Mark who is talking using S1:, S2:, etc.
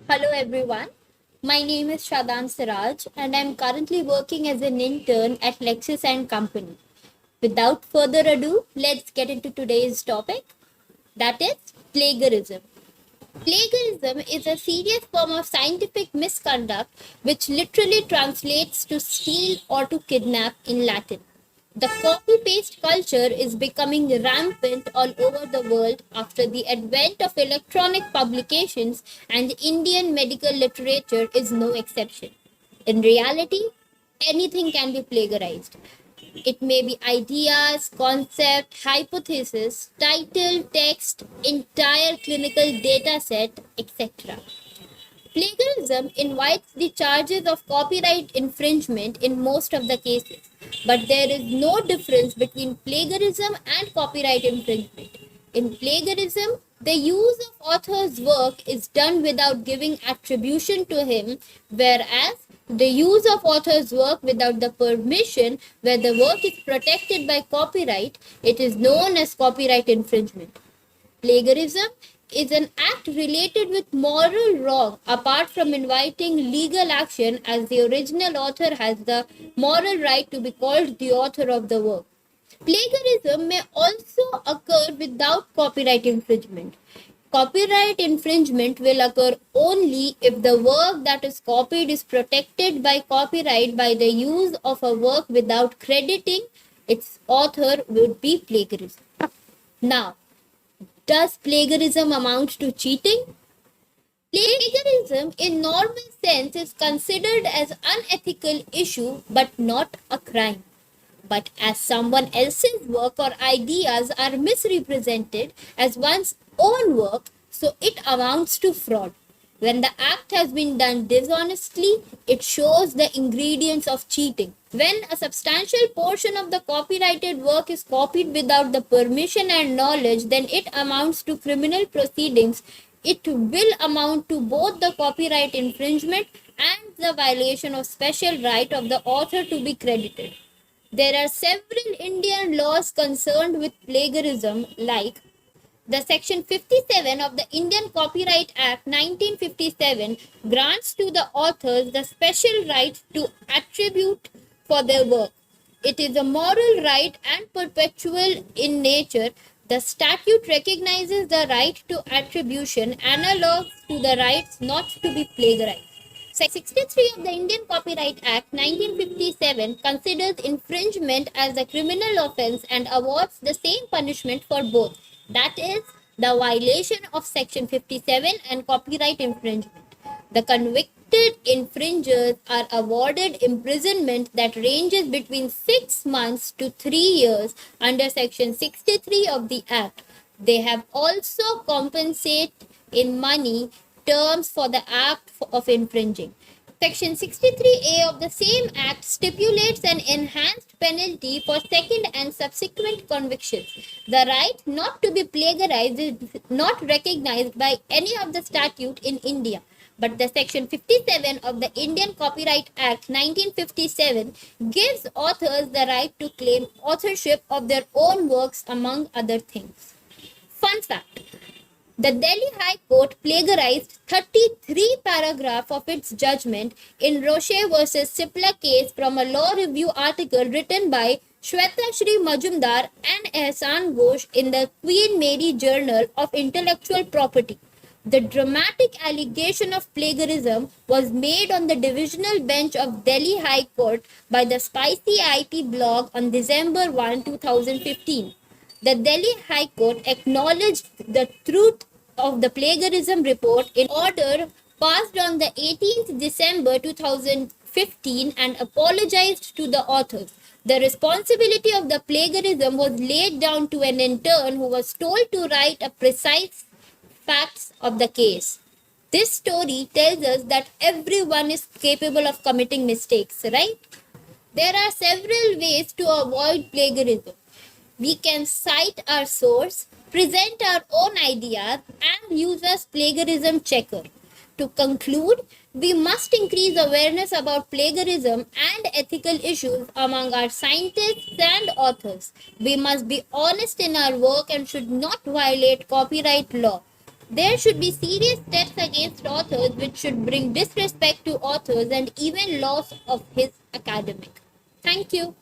S1: Hello everyone. My name is Shadan Siraj and I am currently working as an intern at Lexis and Company. Without further ado, let's get into today's topic, that is plagiarism. Plagiarism is a serious form of scientific misconduct which literally translates to steal or to kidnap in Latin. The copy paste culture is becoming rampant all over the world after the advent of electronic publications, and Indian medical literature is no exception. In reality, anything can be plagiarized. It may be ideas, concept, hypothesis, title, text, entire clinical data set, etc. Plagiarism invites the charges of copyright infringement in most of the cases, but there is no difference between plagiarism and copyright infringement. In plagiarism, the use of author's work is done without giving attribution to him, whereas the use of author's work without the permission, where the work is protected by copyright, it is known as copyright infringement. Plagiarism is an act related with moral wrong apart from inviting legal action, as the original author has the moral right to be called the author of the work. Plagiarism may also occur without copyright infringement. Copyright infringement will occur only if the work that is copied is protected by copyright by the use of a work without crediting its author would be plagiarism. Now, does plagiarism amount to cheating? Plagiarism in normal sense is considered as unethical issue but not a crime. But as someone else's work or ideas are misrepresented as one's own work, so it amounts to fraud. When the act has been done dishonestly, it shows the ingredients of cheating. When a substantial portion of the copyrighted work is copied without the permission and knowledge, then it amounts to criminal proceedings. It will amount to both the copyright infringement and the violation of special right of the author to be credited. There are several Indian laws concerned with plagiarism, like the Section 57 of the Indian Copyright Act 1957 grants to the authors the special right to attribute for their work. It is a moral right and perpetual in nature. The statute recognizes the right to attribution analogous to the rights not to be plagiarized. Section 63 of the Indian Copyright Act 1957 considers infringement as a criminal offense and awards the same punishment for both. That is, the violation of Section 57 and copyright infringement. The convicted infringers are awarded imprisonment that ranges between 6 months to 3 years under Section 63 of the Act. They have also compensated in money terms for the act of infringing. Section 63A of the same Act stipulates an enhanced penalty for second and subsequent convictions. The right not to be plagiarized is not recognized by any of the statute in India. But the Section 57 of the Indian Copyright Act 1957 gives authors the right to claim authorship of their own works, among other things. Fun fact: the Delhi High Court plagiarized 33 paragraphs of its judgment in Roche versus Cipla case from a law review article written by Shweta Shri Majumdar and Ehsan Ghosh in the Queen Mary Journal of Intellectual Property. The dramatic allegation of plagiarism was made on the divisional bench of Delhi High Court by the Spicy IT blog on December 1, 2015. The Delhi High Court acknowledged the truth of the plagiarism report in order passed on the 18th December 2015 and apologized to the authors. The responsibility of the plagiarism was laid down to an intern who was told to write a precise facts of the case. This story tells us that everyone is capable of committing mistakes, right? There are several ways to avoid plagiarism. We can cite our source, present our own ideas, and use a plagiarism checker. To conclude, we must increase awareness about plagiarism and ethical issues among our scientists and authors. We must be honest in our work and should not violate copyright law. There should be serious steps against authors which should bring disrespect to authors and even loss of his academic. Thank you.